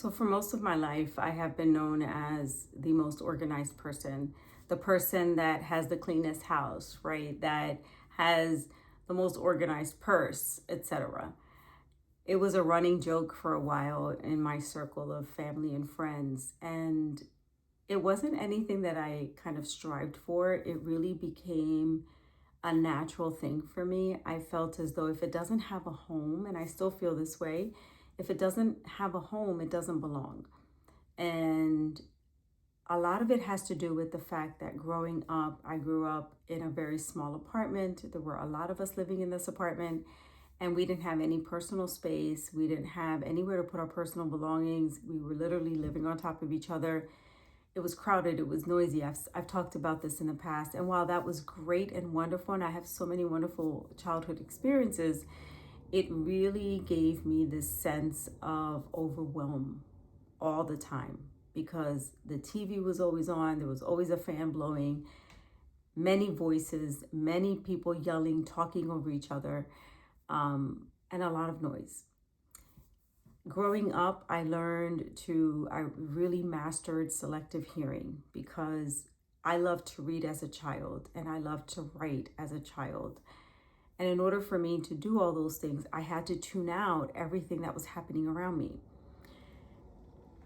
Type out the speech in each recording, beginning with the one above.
So, for most of my life, I have been known as the most organized person, the person that has the cleanest house, right? That has the most organized purse, etc. It was a running joke for a while in my circle of family and friends. And it wasn't anything that I kind of strived for. It really became a natural thing for me. I felt as though if it doesn't have a home, and I still feel this way, if it doesn't have a home, it doesn't belong. And a lot of it has to do with the fact that growing up, I grew up in a very small apartment. There were a lot of us living in this apartment, and we didn't have any personal space. We didn't have anywhere to put our personal belongings. We were literally living on top of each other. It was crowded, it was noisy. I've talked about this in the past. And while that was great and wonderful, and I have so many wonderful childhood experiences, it really gave me this sense of overwhelm all the time because the TV was always on, there was always a fan blowing, many voices, many people yelling, talking over each other, and a lot of noise. Growing up, I really mastered selective hearing because I loved to read as a child and I loved to write as a child. And in order for me to do all those things, I had to tune out everything that was happening around me.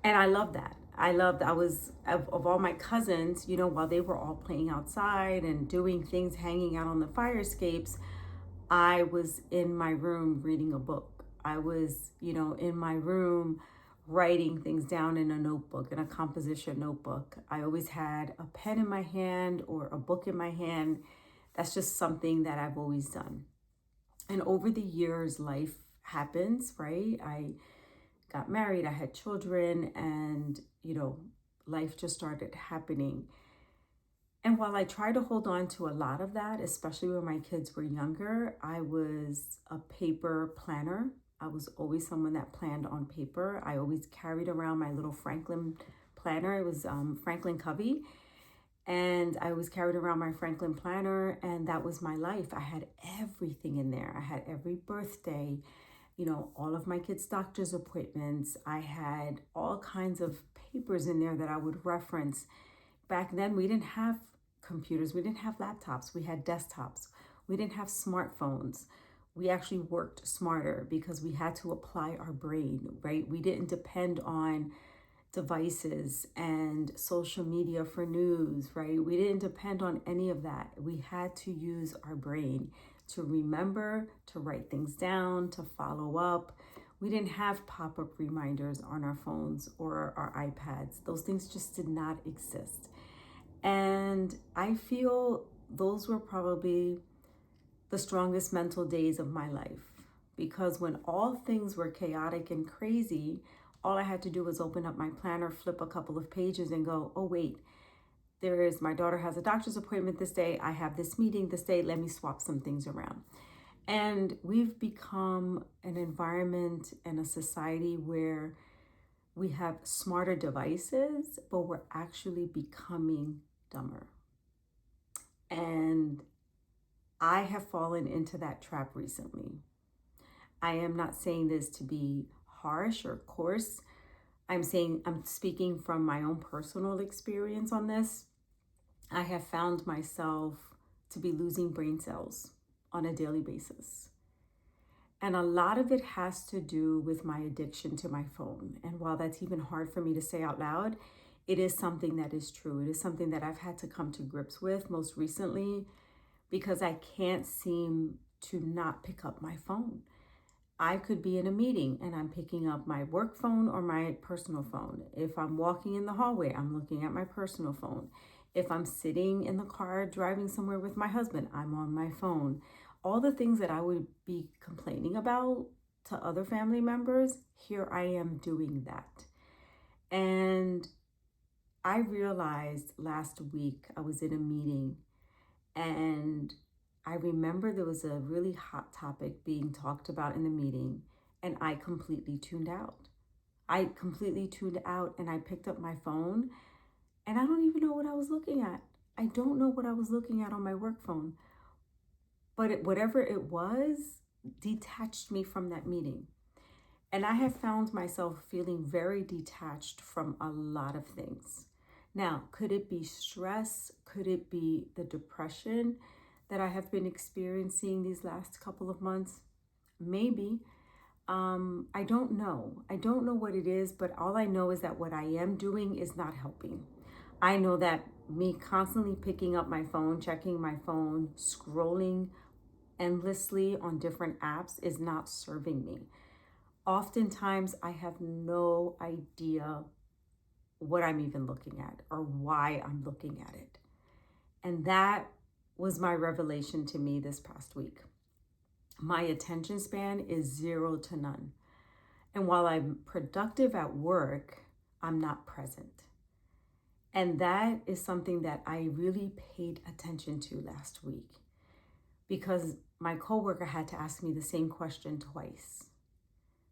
And I love that. I was, of all my cousins, while they were all playing outside and doing things, hanging out on the fire escapes, I was in my room reading a book. I was, in my room writing things down in a notebook, in a composition notebook. I always had a pen in my hand or a book in my hand. That's just something that I've always done. And over the years, life happens, right? I got married, I had children, and, life just started happening. And while I tried to hold on to a lot of that, especially when my kids were younger, I was a paper planner. I was always someone that planned on paper. I always carried around my little Franklin planner. It was Franklin Covey. And I always carried around my Franklin planner, and that was my life. I had everything in there. I had every birthday, all of my kids' doctor's appointments. I had all kinds of papers in there that I would reference. Back then, we didn't have computers, we didn't have laptops, we had desktops, we didn't have smartphones. We actually worked smarter because we had to apply our brain, right? We didn't depend on devices and social media for news, right? We didn't depend on any of that. We had to use our brain to remember, to write things down, to follow up. We didn't have pop-up reminders on our phones or our iPads. Those things just did not exist. And I feel those were probably the strongest mental days of my life because when all things were chaotic and crazy, all I had to do was open up my planner, flip a couple of pages and go, oh, wait, my daughter has a doctor's appointment this day. I have this meeting this day. Let me swap some things around. And we've become an environment and a society where we have smarter devices, but we're actually becoming dumber. And I have fallen into that trap recently. I am not saying this to be harsh or coarse. I'm speaking from my own personal experience on this. I have found myself to be losing brain cells on a daily basis. And a lot of it has to do with my addiction to my phone. And while that's even hard for me to say out loud, it is something that is true. It is something that I've had to come to grips with most recently because I can't seem to not pick up my phone. I could be in a meeting and I'm picking up my work phone or my personal phone. If I'm walking in the hallway, I'm looking at my personal phone. If I'm sitting in the car driving somewhere with my husband, I'm on my phone. All the things that I would be complaining about to other family members, here I am doing that. And I realized last week I was in a meeting and I remember there was a really hot topic being talked about in the meeting and I completely tuned out. I completely tuned out and I picked up my phone and I don't even know what I was looking at. I don't know what I was looking at on my work phone. But whatever it was detached me from that meeting. And I have found myself feeling very detached from a lot of things. Now, could it be stress? Could it be the depression that I have been experiencing these last couple of months? Maybe. I don't know. I don't know what it is, but all I know is that what I am doing is not helping. I know that me constantly picking up my phone, checking my phone, scrolling endlessly on different apps is not serving me. Oftentimes, I have no idea what I'm even looking at or why I'm looking at it. And that was my revelation to me this past week. My attention span is 0 to none. And while I'm productive at work, I'm not present. And that is something that I really paid attention to last week because my coworker had to ask me the same question twice.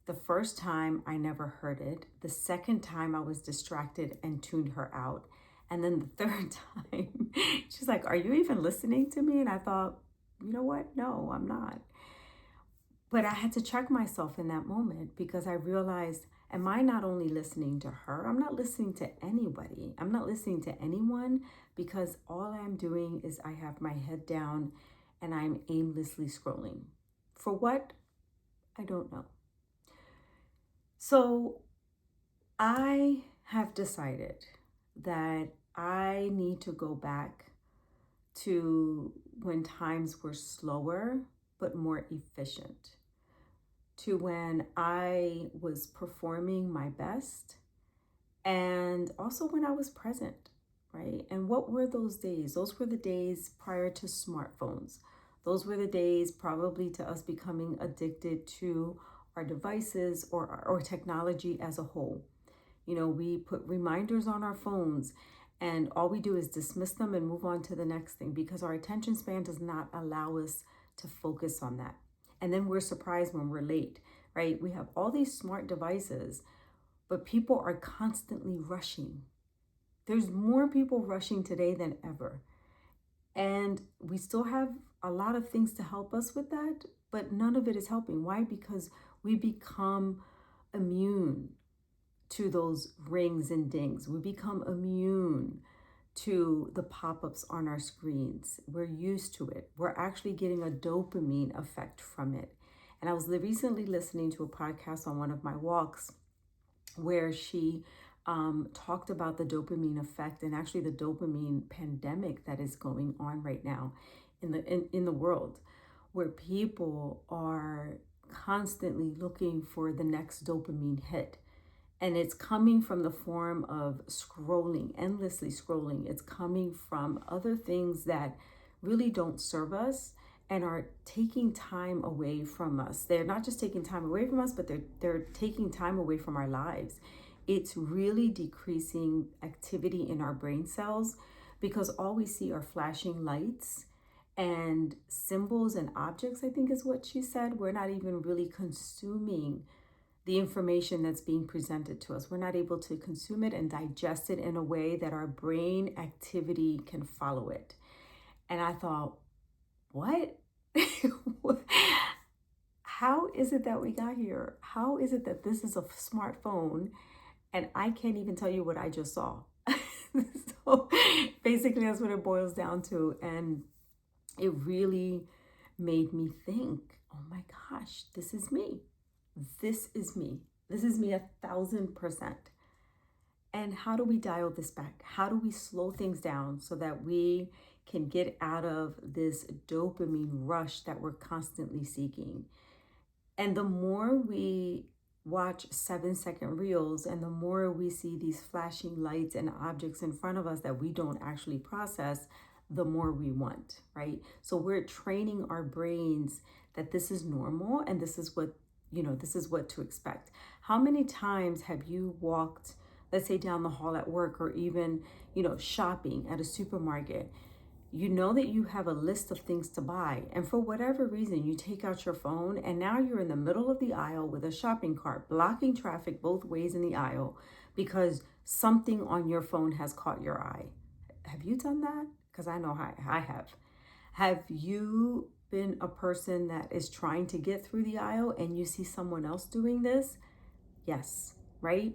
The first time I never heard it. The second time I was distracted and tuned her out. And then the third time, she's like, "Are you even listening to me?" And I thought, you know what? No, I'm not. But I had to check myself in that moment because I realized, am I not only listening to her? I'm not listening to anybody. I'm not listening to anyone because all I'm doing is I have my head down and I'm aimlessly scrolling. For what? I don't know. So I have decided that I need to go back to when times were slower but more efficient, to when I was performing my best and also when I was present, right? And what were those days? Those were the days prior to smartphones. Those were the days probably to us becoming addicted to our devices or technology as a whole. You know, we put reminders on our phones and all we do is dismiss them and move on to the next thing because our attention span does not allow us to focus on that. And then we're surprised when we're late, right? We have all these smart devices, but people are constantly rushing. There's more people rushing today than ever. And we still have a lot of things to help us with that, but none of it is helping. Why? Because we become immune to those rings and dings. We become immune to the pop-ups on our screens. We're used to it. We're actually getting a dopamine effect from it. And I was recently listening to a podcast on one of my walks where she talked about the dopamine effect and actually the dopamine pandemic that is going on right now in the world, where people are constantly looking for the next dopamine hit. And it's coming from the form of scrolling, endlessly scrolling. It's coming from other things that really don't serve us and are taking time away from us. They're not just taking time away from us, but they're taking time away from our lives. It's really decreasing activity in our brain cells because all we see are flashing lights and symbols and objects, I think is what she said. We're not even really consuming the information that's being presented to us. We're not able to consume it and digest it in a way that our brain activity can follow it. And I thought, what? How is it that we got here? How is it that this is a smartphone and I can't even tell you what I just saw? So basically that's what it boils down to. And it really made me think, oh my gosh, this is me. This is me. This is me 1,000%. And how do we dial this back? How do we slow things down so that we can get out of this dopamine rush that we're constantly seeking? And the more we watch 7-second reels and the more we see these flashing lights and objects in front of us that we don't actually process, the more we want, right? So we're training our brains that this is normal and this is what to expect. How many times have you walked, let's say down the hall at work or even, shopping at a supermarket? You know that you have a list of things to buy. And for whatever reason, you take out your phone and now you're in the middle of the aisle with a shopping cart, blocking traffic both ways in the aisle because something on your phone has caught your eye. Have you done that? Because I know I have. Have you been a person that is trying to get through the aisle and you see someone else doing this Yes, right?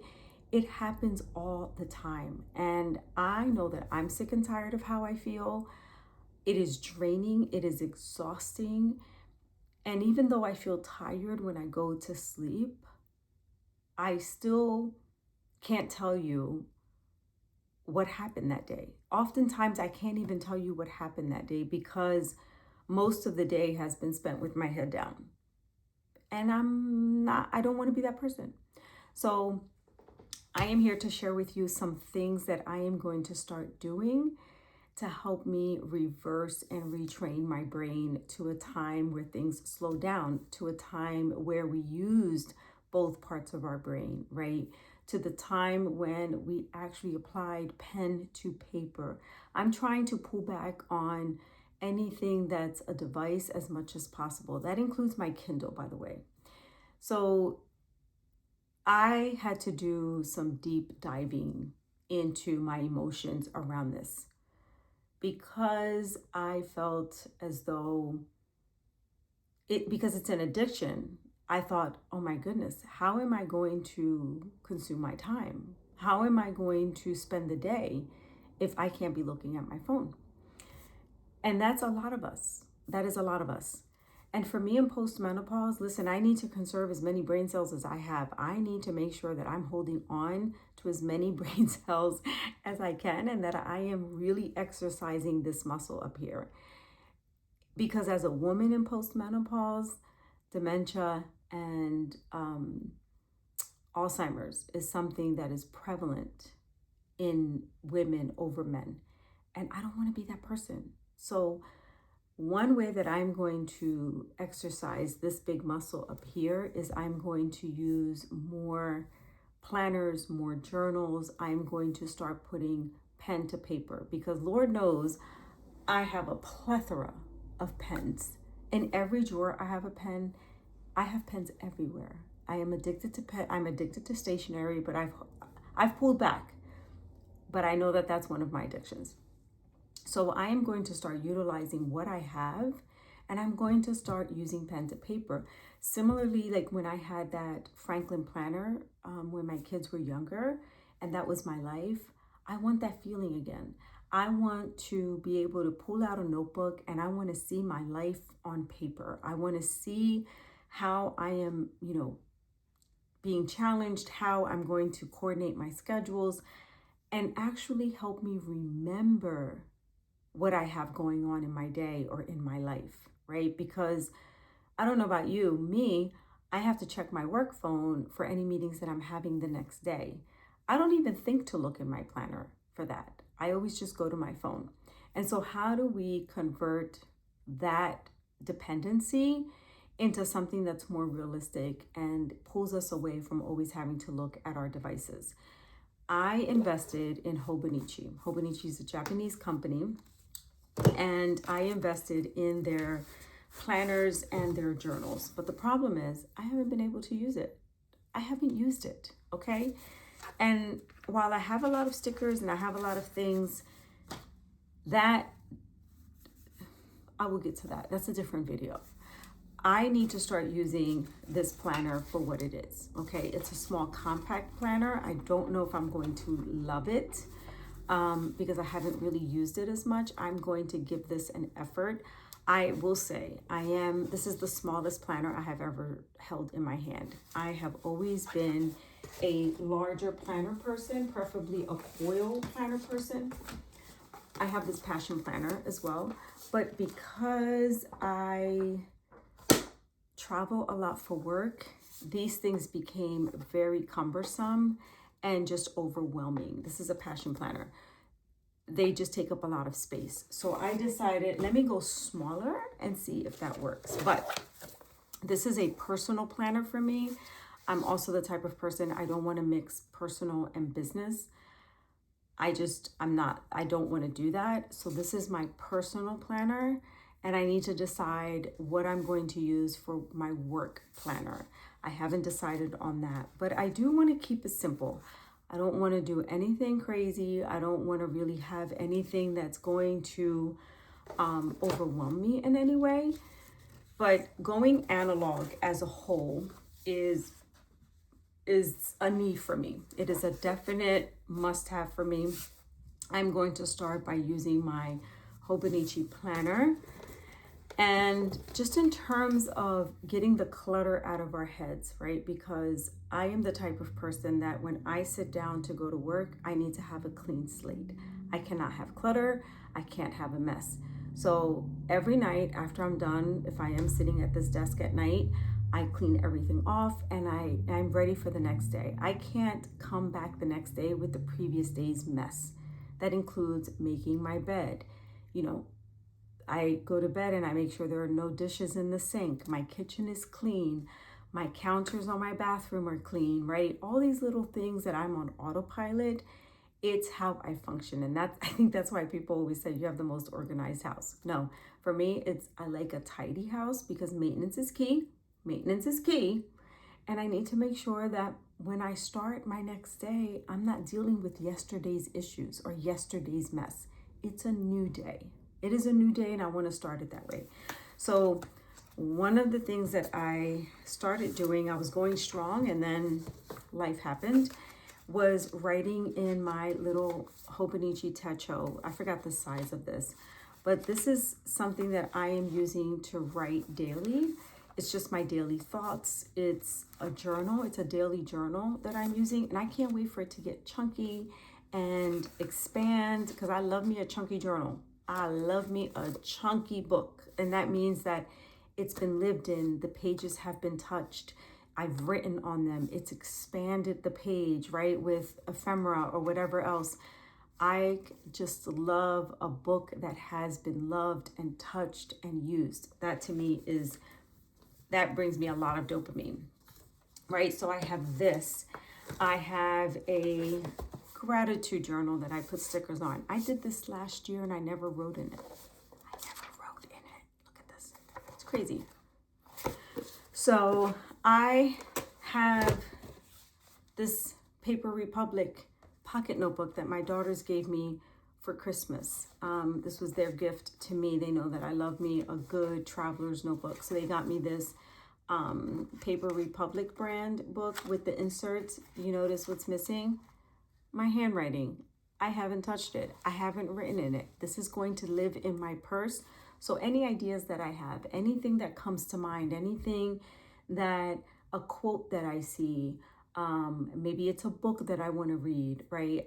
It happens all the time. And I know that I'm sick and tired of how I feel. It is draining, it is exhausting. And even though I feel tired when I go to sleep, I still can't tell you what happened that day. Oftentimes, I can't even tell you what happened that day because most of the day has been spent with my head down. And I don't want to be that person. So, I am here to share with you some things that I am going to start doing to help me reverse and retrain my brain to a time where things slow down, to a time where we used both parts of our brain, right? To the time when we actually applied pen to paper. I'm trying to pull back on anything that's a device as much as possible. That includes my Kindle, by the way. So I had to do some deep diving into my emotions around this because I felt as though because it's an addiction. I thought, oh my goodness, how am I going to consume my time? How am I going to spend the day if I can't be looking at my phone? And that's a lot of us. That is a lot of us. And for me in postmenopause, listen, I need to conserve as many brain cells as I have. I need to make sure that I'm holding on to as many brain cells as I can and that I am really exercising this muscle up here. Because as a woman in postmenopause, dementia and Alzheimer's is something that is prevalent in women over men. And I don't want to be that person. So one way that I'm going to exercise this big muscle up here is I'm going to use more planners, more journals. I'm going to start putting pen to paper because Lord knows I have a plethora of pens. In every drawer I have a pen. I have pens everywhere. I am addicted to pen. I'm addicted to stationery, but I've pulled back. But I know that that's one of my addictions. So I am going to start utilizing what I have and I'm going to start using pen to paper. Similarly, like when I had that Franklin planner when my kids were younger and that was my life, I want that feeling again. I want to be able to pull out a notebook and I want to see my life on paper. I want to see how I am, being challenged, how I'm going to coordinate my schedules and actually help me remember what I have going on in my day or in my life, right? Because I don't know about you, I have to check my work phone for any meetings that I'm having the next day. I don't even think to look in my planner for that. I always just go to my phone. And so how do we convert that dependency into something that's more realistic and pulls us away from always having to look at our devices? I invested in Hobonichi. Hobonichi is a Japanese company, and I invested in their planners and their journals. But the problem is I haven't been able to use it. I haven't used it, okay? And while I have a lot of stickers and I have a lot of things, that I will get to that. That's a different video. I need to start using this planner for what it is, okay? It's a small compact planner. I don't know if I'm going to love it because I haven't really used it as much. I'm going to give this an effort. I will say this is the smallest planner I have ever held in my hand. I have always been a larger planner person, preferably a foil planner person. I have this passion planner as well, but because I travel a lot for work, these things became very cumbersome and just overwhelming. This is a passion planner. They just take up a lot of space. So I decided, let me go smaller and see if that works. But this is a personal planner for me. I'm also the type of person, I don't want to mix personal and business. I don't want to do that. So this is my personal planner. And I need to decide what I'm going to use for my work planner. I haven't decided on that, but I do want to keep it simple. I don't want to do anything crazy. I don't want to really have anything that's going to overwhelm me in any way. But going analog as a whole is is a need for me. It is a definite must-have for me. I'm going to start by using my Hobonichi planner. And just in terms of getting the clutter out of our heads, right? Because I am the type of person that when I sit down to go to work, I need to have a clean slate. I cannot have clutter. I can't have a mess. So every night after I'm done, if I am sitting at this desk at night, I clean everything off and I'm ready for the next day. I can't come back the next day with the previous day's mess. That includes making my bed. You know, I go to bed and I make sure there are no dishes in the sink. My kitchen is clean. My counters on my bathroom are clean, right? All these little things that I'm on autopilot, it's how I function. And I think that's why people always say you have the most organized house. No, for me, I like a tidy house because maintenance is key. Maintenance is key. And I need to make sure that when I start my next day, I'm not dealing with yesterday's issues or yesterday's mess. It's a new day. It is a new day and I want to start it that way. So one of the things that I started doing, I was going strong and then life happened, was writing in my little Hobonichi Techo. I forgot the size of this, but this is something that I am using to write daily. It's just my daily thoughts. It's a journal. It's a daily journal that I'm using, and I can't wait for it to get chunky and expand because I love me a chunky journal. I love me a chunky book, and that means that it's been lived in. The pages have been touched. I've written on them. It's expanded the page, right, with ephemera or whatever else. I just love a book that has been loved and touched and used. That to me that brings me a lot of dopamine, right? So I have this. I have a gratitude journal that I put stickers on. I did this last year and I never wrote in it. Look at this. It's crazy. So I have this Paper Republic pocket notebook that my daughters gave me for Christmas. This was their gift to me. They know that I love me a good traveler's notebook. So they got me this Paper Republic brand book with the inserts. You notice what's missing? My handwriting. I haven't touched it. I haven't written in it. This is going to live in my purse. So any ideas that I have, anything that comes to mind, anything that a quote that I see, maybe it's a book that I want to read, right?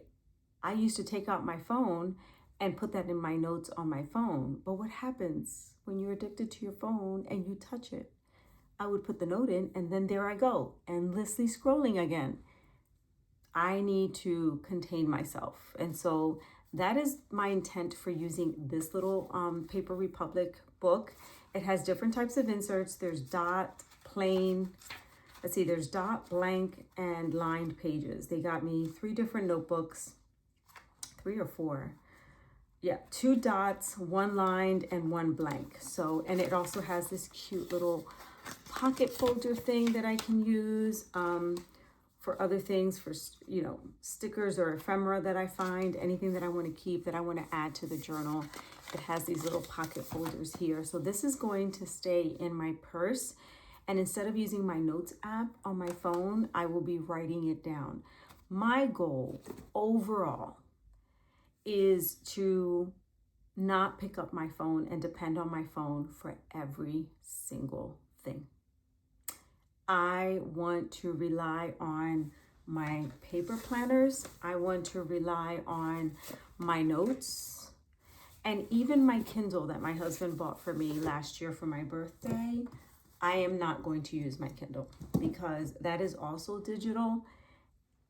I used to take out my phone and put that in my notes on my phone. But what happens when you're addicted to your phone and you touch it? I would put the note in and then there I go, endlessly scrolling again. I need to contain myself. And so that is my intent for using this little Paper Republic book. It has different types of inserts. There's dot, plain, there's dot, blank, and lined pages. They got me 3 different notebooks, 3 or 4. Yeah, 2 dots, 1 lined, and 1 blank. So, and it also has this cute little pocket folder thing that I can use for other things, for, you know, stickers or ephemera that I find, anything that I want to keep, that I want to add to the journal. It has these little pocket folders here. So this is going to stay in my purse. And instead of using my notes app on my phone, I will be writing it down. My goal overall is to not pick up my phone and depend on my phone for every single thing. I want to rely on my paper planners. I want to rely on my notes and even my Kindle that my husband bought for me last year for my birthday. I am not going to use my Kindle because that is also digital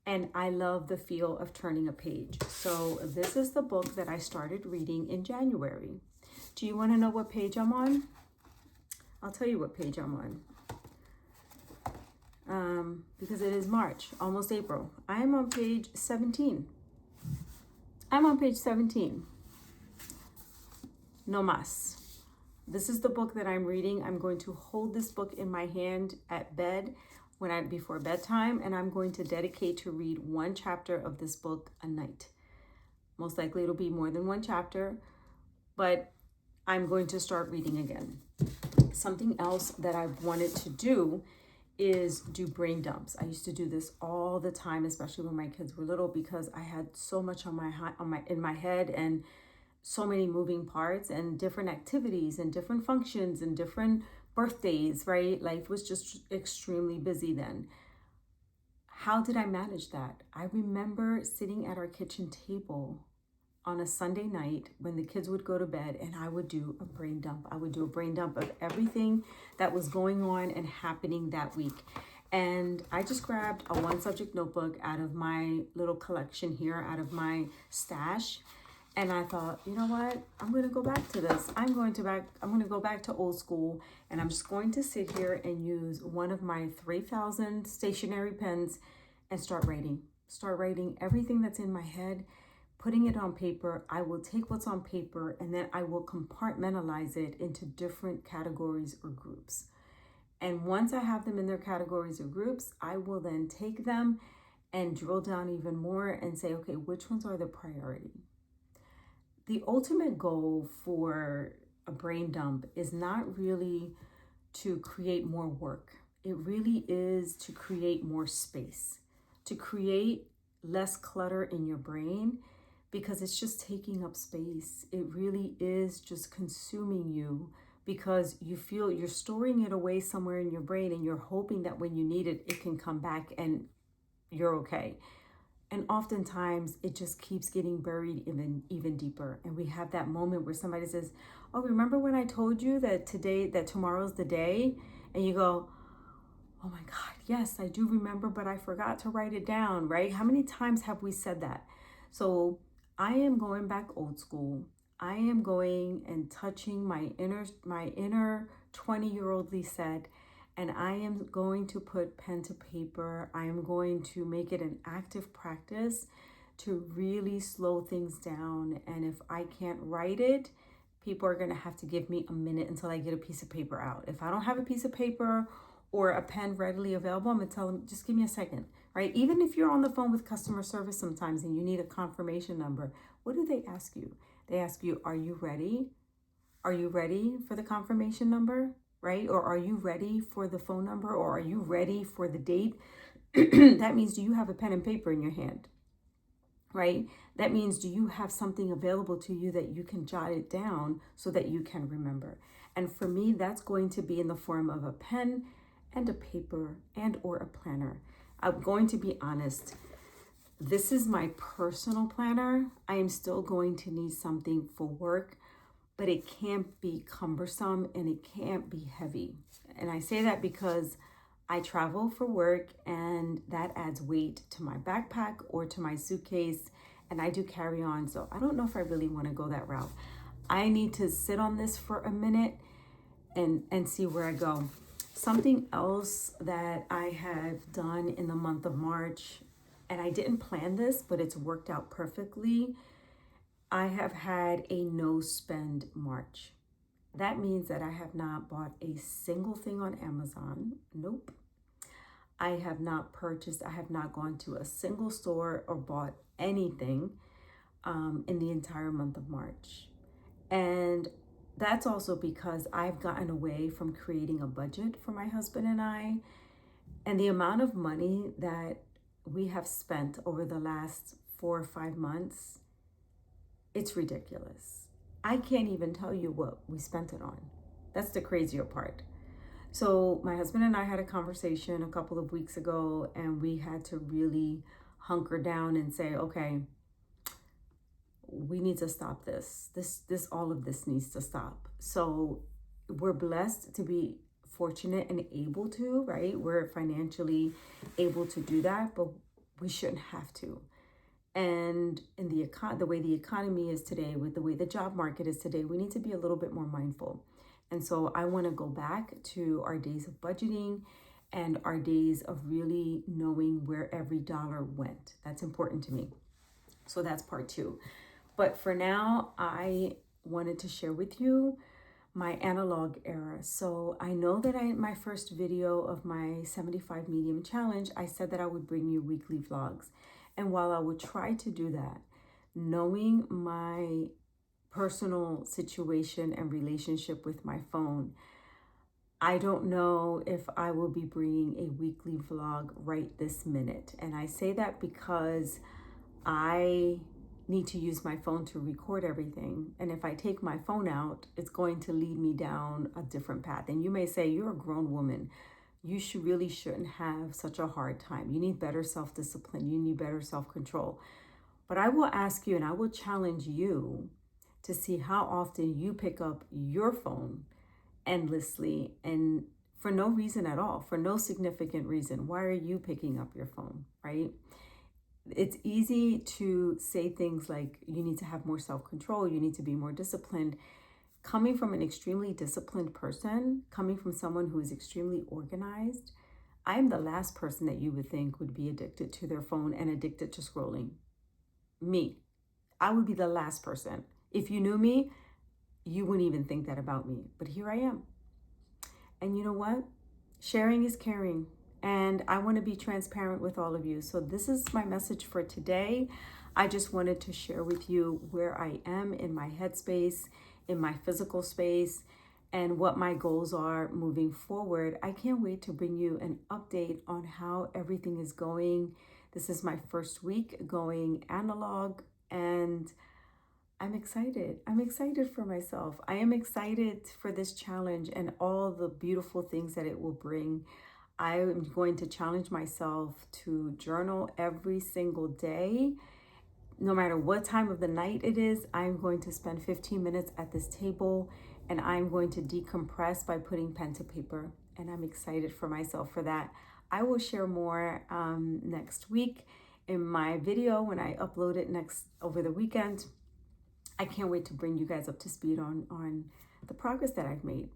and I love the feel of turning a page. So this is the book that I started reading in January. Do you want to know what page I'm on? I'll tell you what page I'm on. Because it is March, almost April. I am on page 17. I'm on page 17. No mas. This is the book that I'm reading. I'm going to hold this book in my hand at bed before bedtime, and I'm going to dedicate to read 1 chapter of this book a night. Most likely it'll be more than 1 chapter, but I'm going to start reading again. Something else that I've wanted to do is do brain dumps. I used to do this all the time, especially when my kids were little, because I had so much in my head, and so many moving parts and different activities and different functions and different birthdays, right? Life was just extremely busy then. How did I manage that? I remember sitting at our kitchen table on a Sunday night when the kids would go to bed, and I would do a brain dump. I would do a brain dump of everything that was going on and happening that week. And I just grabbed a one subject notebook out of my little collection here, out of my stash. And I thought, you know what? I'm going to go back to this. I'm going to go back to old school, and I'm just going to sit here and use one of my 3,000 stationary pens and start writing. Start writing everything that's in my head, putting it on paper. I will take what's on paper, and then I will compartmentalize it into different categories or groups. And once I have them in their categories or groups, I will then take them and drill down even more and say, okay, which ones are the priority? The ultimate goal for a brain dump is not really to create more work. It really is to create more space, to create less clutter in your brain, because it's just taking up space. It really is just consuming you, because you feel you're storing it away somewhere in your brain, and you're hoping that when you need it, it can come back and you're okay. And oftentimes it just keeps getting buried even deeper. And we have that moment where somebody says, oh, remember when I told you that tomorrow's the day? And you go, oh my God, yes, I do remember, but I forgot to write it down, right? How many times have we said that? So I am going back old school. I am going and touching my inner 20-year-old Lissette, and I am going to put pen to paper. I am going to make it an active practice to really slow things down. And if I can't write it, people are going to have to give me a minute until I get a piece of paper out. If I don't have a piece of paper or a pen readily available, I'm going to tell them, just give me a second, right? Even if you're on the phone with customer service sometimes and you need a confirmation number, what do they ask you? They ask you, are you ready? Are you ready for the confirmation number, right? Or are you ready for the phone number? Or are you ready for the date? That means, do you have a pen and paper in your hand, right? That means, do you have something available to you that you can jot it down so that you can remember? And for me, that's going to be in the form of a pen and a paper and or a planner. I'm going to be honest. This is my personal planner. I am still going to need something for work, but it can't be cumbersome and it can't be heavy. And I say that because I travel for work, and that adds weight to my backpack or to my suitcase, and I do carry on. So I don't know if I really want to go that route. I need to sit on this for a minute and see where I go. Something else that I have done in the month of March, and I didn't plan this, but it's worked out perfectly. I have had a no spend March. That means that I have not bought a single thing on Amazon. Nope. I have not gone to a single store or bought anything in the entire month of March. And that's also because I've gotten away from creating a budget for my husband and I. And the amount of money that we have spent over the last 4 or 5 months, it's ridiculous. I can't even tell you what we spent it on. That's the crazier part. So my husband and I had a conversation a couple of weeks ago, and we had to really hunker down and say, okay, we need to stop this. All of this needs to stop. So we're blessed to be fortunate and able to, right? We're financially able to do that, but we shouldn't have to. And in the way the economy is today, with the way the job market is today, we need to be a little bit more mindful. And so I want to go back to our days of budgeting and our days of really knowing where every dollar went. That's important to me. So that's part 2. But for now, I wanted to share with you my analog era. So I know that in my first video of my 75 medium challenge, I said that I would bring you weekly vlogs. And while I would try to do that, knowing my personal situation and relationship with my phone, I don't know if I will be bringing a weekly vlog right this minute. And I say that because I need to use my phone to record everything. And if I take my phone out, it's going to lead me down a different path. And you may say, you're a grown woman. You really shouldn't have such a hard time. You need better self-discipline. You need better self-control. But I will ask you and I will challenge you to see how often you pick up your phone endlessly and for no reason at all, for no significant reason. Why are you picking up your phone, right? It's easy to say things like you need to have more self-control, you need to be more disciplined. Coming from an extremely disciplined person, coming from someone who is extremely organized, I am the last person that you would think would be addicted to their phone and addicted to scrolling. Me. I would be the last person. If you knew me, you wouldn't even think that about me. But here I am. And you know what? Sharing is caring. And I want to be transparent with all of you. So this is my message for today. I just wanted to share with you where I am in my headspace, in my physical space, and what my goals are moving forward. I can't wait to bring you an update on how everything is going. This is my first week going analog, and I'm excited. I'm excited for myself. I am excited for this challenge and all the beautiful things that it will bring. I am going to challenge myself to journal every single day. No matter what time of the night it is, I'm going to spend 15 minutes at this table and I'm going to decompress by putting pen to paper. And I'm excited for myself for that. I will share more next week in my video when I upload it over the weekend. I can't wait to bring you guys up to speed on the progress that I've made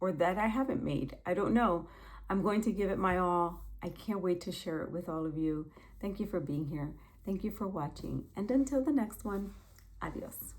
or that I haven't made. I don't know. I'm going to give it my all. I can't wait to share it with all of you. Thank you for being here. Thank you for watching. And until the next one, adios.